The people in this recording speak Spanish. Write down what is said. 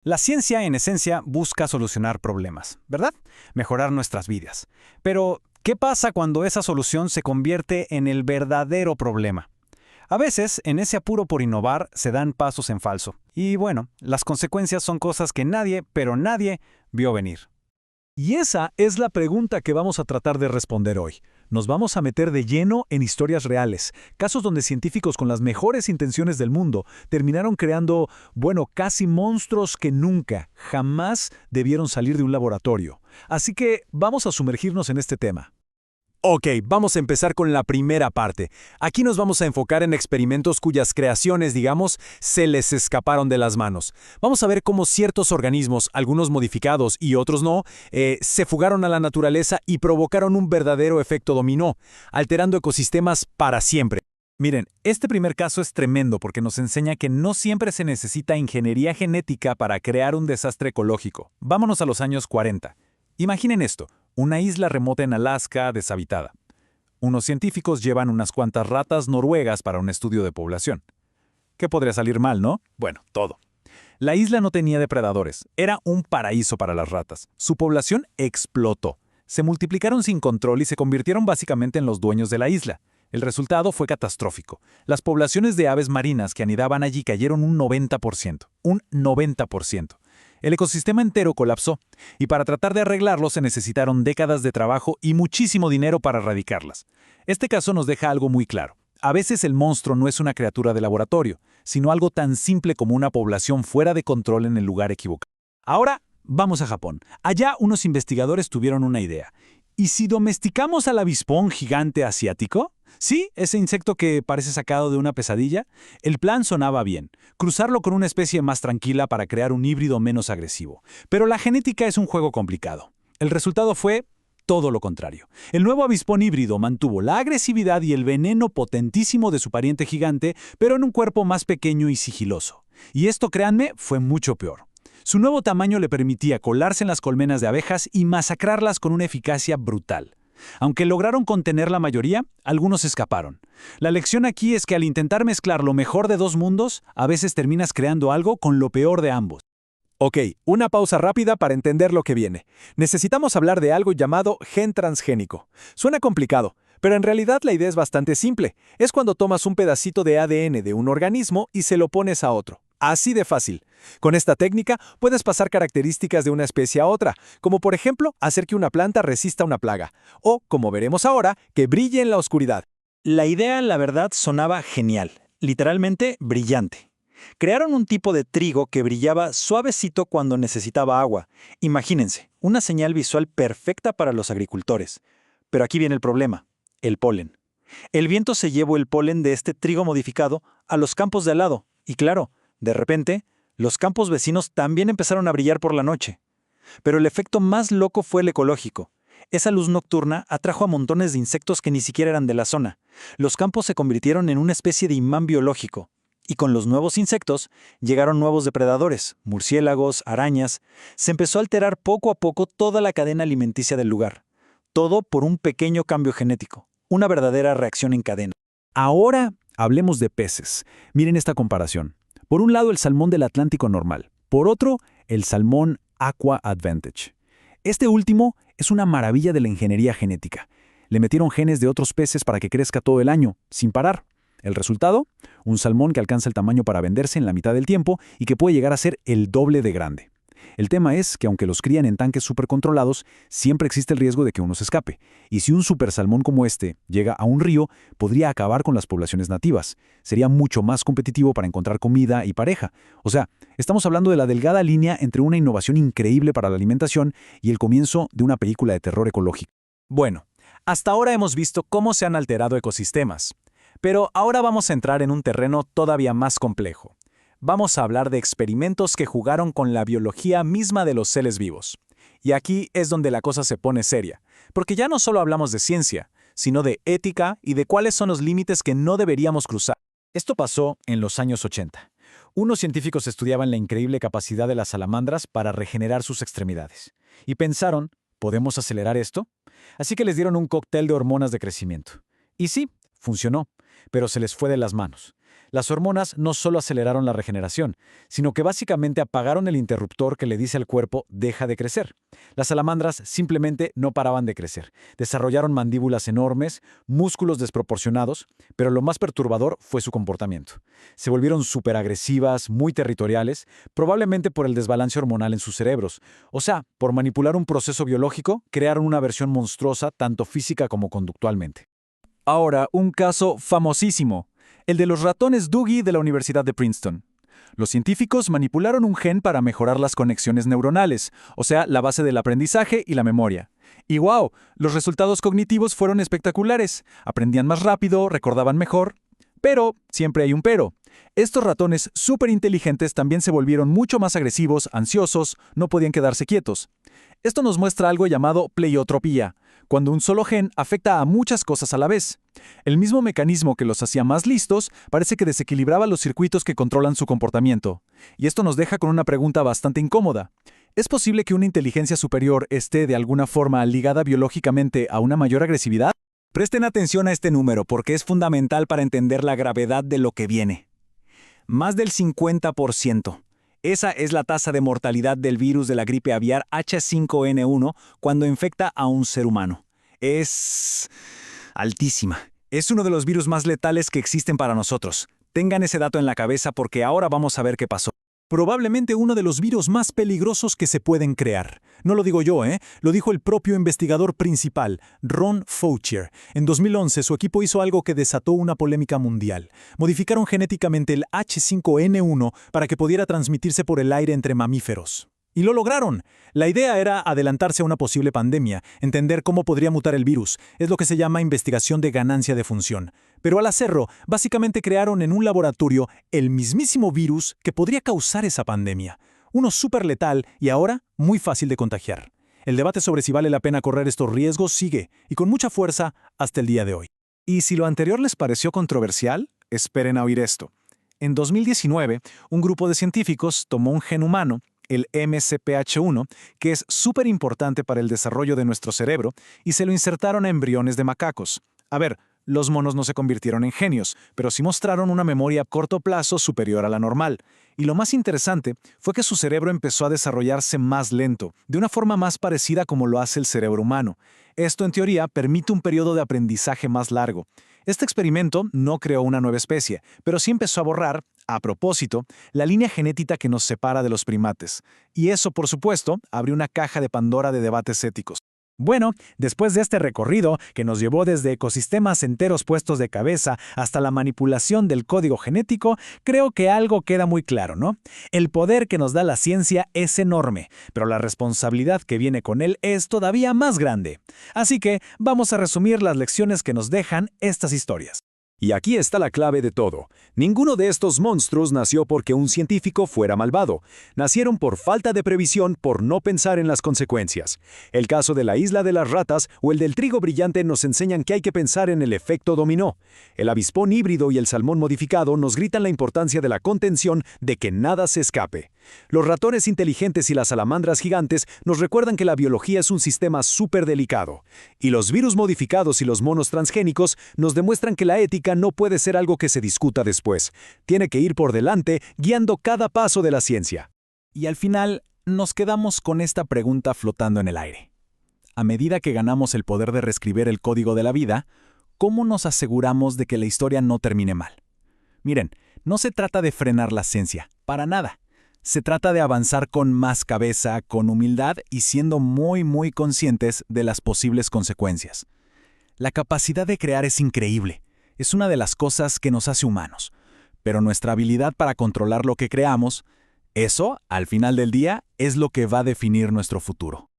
La ciencia, en esencia, busca solucionar problemas, ¿verdad? Mejorar nuestras vidas. Pero, ¿qué pasa cuando esa solución se convierte en el verdadero problema? A veces, en ese apuro por innovar, se dan pasos en falso. Y bueno, las consecuencias son cosas que nadie, pero nadie, vio venir. Y esa es la pregunta que vamos a tratar de responder hoy. Nos vamos a meter de lleno en historias reales, casos donde científicos con las mejores intenciones del mundo terminaron creando, bueno, casi monstruos que nunca, jamás debieron salir de un laboratorio. Así que vamos a sumergirnos en este tema. Ok, vamos a empezar con la primera parte. Aquí nos vamos a enfocar en experimentos cuyas creaciones, digamos, se les escaparon de las manos. Vamos a ver cómo ciertos organismos, algunos modificados y otros no, se fugaron a la naturaleza y provocaron un verdadero efecto dominó, alterando ecosistemas para siempre. Miren, este primer caso es tremendo porque nos enseña que no siempre se necesita ingeniería genética para crear un desastre ecológico. Vámonos a los años 40. Imaginen esto. Una isla remota en Alaska deshabitada. Unos científicos llevan unas cuantas ratas noruegas para un estudio de población. ¿Qué podría salir mal, no? Bueno, todo. La isla no tenía depredadores, era un paraíso para las ratas. Su población explotó. Se multiplicaron sin control y se convirtieron básicamente en los dueños de la isla. El resultado fue catastrófico. Las poblaciones de aves marinas que anidaban allí cayeron un 90%. Un 90%. El ecosistema entero colapsó, y para tratar de arreglarlo se necesitaron décadas de trabajo y muchísimo dinero para erradicarlas. Este caso nos deja algo muy claro. A veces el monstruo no es una criatura de laboratorio, sino algo tan simple como una población fuera de control en el lugar equivocado. Ahora, vamos a Japón. Allá unos investigadores tuvieron una idea. ¿Y si domesticamos al avispón gigante asiático? Sí, ese insecto que parece sacado de una pesadilla. El plan sonaba bien. Cruzarlo con una especie más tranquila para crear un híbrido menos agresivo. Pero la genética es un juego complicado. El resultado fue todo lo contrario. El nuevo avispón híbrido mantuvo la agresividad y el veneno potentísimo de su pariente gigante, pero en un cuerpo más pequeño y sigiloso. Y esto, créanme, fue mucho peor. Su nuevo tamaño le permitía colarse en las colmenas de abejas y masacrarlas con una eficacia brutal. Aunque lograron contener la mayoría, algunos escaparon. La lección aquí es que al intentar mezclar lo mejor de dos mundos, a veces terminas creando algo con lo peor de ambos. Ok, una pausa rápida para entender lo que viene. Necesitamos hablar de algo llamado gen transgénico. Suena complicado, pero en realidad la idea es bastante simple. Es cuando tomas un pedacito de ADN de un organismo y se lo pones a otro. Así de fácil. Con esta técnica puedes pasar características de una especie a otra, como por ejemplo hacer que una planta resista una plaga, o, como veremos ahora, que brille en la oscuridad. La idea, la verdad, sonaba genial, literalmente brillante. Crearon un tipo de trigo que brillaba suavecito cuando necesitaba agua. Imagínense, una señal visual perfecta para los agricultores. Pero aquí viene el problema, el polen. El viento se llevó el polen de este trigo modificado a los campos de al lado, y claro, de repente, los campos vecinos también empezaron a brillar por la noche. Pero el efecto más loco fue el ecológico. Esa luz nocturna atrajo a montones de insectos que ni siquiera eran de la zona. Los campos se convirtieron en una especie de imán biológico. Y con los nuevos insectos llegaron nuevos depredadores, murciélagos, arañas. Se empezó a alterar poco a poco toda la cadena alimenticia del lugar. Todo por un pequeño cambio genético. Una verdadera reacción en cadena. Ahora hablemos de peces. Miren esta comparación. Por un lado, el salmón del Atlántico normal. Por otro, el salmón Aqua Advantage. Este último es una maravilla de la ingeniería genética. Le metieron genes de otros peces para que crezca todo el año, sin parar. ¿El resultado? Un salmón que alcanza el tamaño para venderse en la mitad del tiempo y que puede llegar a ser el doble de grande. El tema es que aunque los crían en tanques supercontrolados, siempre existe el riesgo de que uno se escape. Y si un supersalmón como este llega a un río, podría acabar con las poblaciones nativas. Sería mucho más competitivo para encontrar comida y pareja. O sea, estamos hablando de la delgada línea entre una innovación increíble para la alimentación y el comienzo de una película de terror ecológico. Bueno, hasta ahora hemos visto cómo se han alterado ecosistemas. Pero ahora vamos a entrar en un terreno todavía más complejo. Vamos a hablar de experimentos que jugaron con la biología misma de los seres vivos. Y aquí es donde la cosa se pone seria, porque ya no solo hablamos de ciencia, sino de ética y de cuáles son los límites que no deberíamos cruzar. Esto pasó en los años 80. Unos científicos estudiaban la increíble capacidad de las salamandras para regenerar sus extremidades. Y pensaron, ¿podemos acelerar esto? Así que les dieron un cóctel de hormonas de crecimiento. Y sí, funcionó, pero se les fue de las manos. Las hormonas no solo aceleraron la regeneración, sino que básicamente apagaron el interruptor que le dice al cuerpo deja de crecer. Las salamandras simplemente no paraban de crecer. Desarrollaron mandíbulas enormes, músculos desproporcionados, pero lo más perturbador fue su comportamiento. Se volvieron superagresivas, muy territoriales, probablemente por el desbalance hormonal en sus cerebros. O sea, por manipular un proceso biológico, crearon una versión monstruosa tanto física como conductualmente. Ahora, un caso famosísimo, el de los ratones Doogie de la Universidad de Princeton. Los científicos manipularon un gen para mejorar las conexiones neuronales, o sea, la base del aprendizaje y la memoria. Y ¡wow! Los resultados cognitivos fueron espectaculares. Aprendían más rápido, recordaban mejor. Pero, siempre hay un pero. Estos ratones súper inteligentes también se volvieron mucho más agresivos, ansiosos, no podían quedarse quietos. Esto nos muestra algo llamado pleiotropía, cuando un solo gen afecta a muchas cosas a la vez. El mismo mecanismo que los hacía más listos parece que desequilibraba los circuitos que controlan su comportamiento. Y esto nos deja con una pregunta bastante incómoda. ¿Es posible que una inteligencia superior esté de alguna forma ligada biológicamente a una mayor agresividad? Presten atención a este número porque es fundamental para entender la gravedad de lo que viene. Más del 50%. Esa es la tasa de mortalidad del virus de la gripe aviar H5N1 cuando infecta a un ser humano. Es altísima. Es uno de los virus más letales que existen para nosotros. Tengan ese dato en la cabeza porque ahora vamos a ver qué pasó. Probablemente uno de los virus más peligrosos que se pueden crear. No lo digo yo, Lo dijo el propio investigador principal, Ron Faucher. En 2011 su equipo hizo algo que desató una polémica mundial. Modificaron genéticamente el H5N1 para que pudiera transmitirse por el aire entre mamíferos. Y lo lograron. La idea era adelantarse a una posible pandemia, entender cómo podría mutar el virus. Es lo que se llama investigación de ganancia de función. Pero al hacerlo, básicamente crearon en un laboratorio el mismísimo virus que podría causar esa pandemia. Uno súper letal y ahora muy fácil de contagiar. El debate sobre si vale la pena correr estos riesgos sigue, y con mucha fuerza hasta el día de hoy. Y si lo anterior les pareció controversial, esperen a oír esto. En 2019, un grupo de científicos tomó un gen humano, el MCPH1, que es súper importante para el desarrollo de nuestro cerebro, y se lo insertaron a embriones de macacos. A ver, los monos no se convirtieron en genios, pero sí mostraron una memoria a corto plazo superior a la normal. Y lo más interesante fue que su cerebro empezó a desarrollarse más lento, de una forma más parecida como lo hace el cerebro humano. Esto, en teoría, permite un periodo de aprendizaje más largo. Este experimento no creó una nueva especie, pero sí empezó a borrar, a propósito, la línea genética que nos separa de los primates. Y eso, por supuesto, abrió una caja de Pandora de debates éticos. Bueno, después de este recorrido, que nos llevó desde ecosistemas enteros puestos de cabeza hasta la manipulación del código genético, creo que algo queda muy claro, ¿no? El poder que nos da la ciencia es enorme, pero la responsabilidad que viene con él es todavía más grande. Así que vamos a resumir las lecciones que nos dejan estas historias. Y aquí está la clave de todo. Ninguno de estos monstruos nació porque un científico fuera malvado. Nacieron por falta de previsión, por no pensar en las consecuencias. El caso de la isla de las ratas o el del trigo brillante nos enseñan que hay que pensar en el efecto dominó. El avispón híbrido y el salmón modificado nos gritan la importancia de la contención, de que nada se escape. Los ratones inteligentes y las salamandras gigantes nos recuerdan que la biología es un sistema súper delicado. Y los virus modificados y los monos transgénicos nos demuestran que la ética no puede ser algo que se discuta después. Tiene que ir por delante, guiando cada paso de la ciencia. Y al final, nos quedamos con esta pregunta flotando en el aire. A medida que ganamos el poder de reescribir el código de la vida, ¿cómo nos aseguramos de que la historia no termine mal? Miren, no se trata de frenar la ciencia, para nada. Se trata de avanzar con más cabeza, con humildad y siendo muy conscientes de las posibles consecuencias. La capacidad de crear es increíble. Es una de las cosas que nos hace humanos. Pero nuestra habilidad para controlar lo que creamos, eso, al final del día, es lo que va a definir nuestro futuro.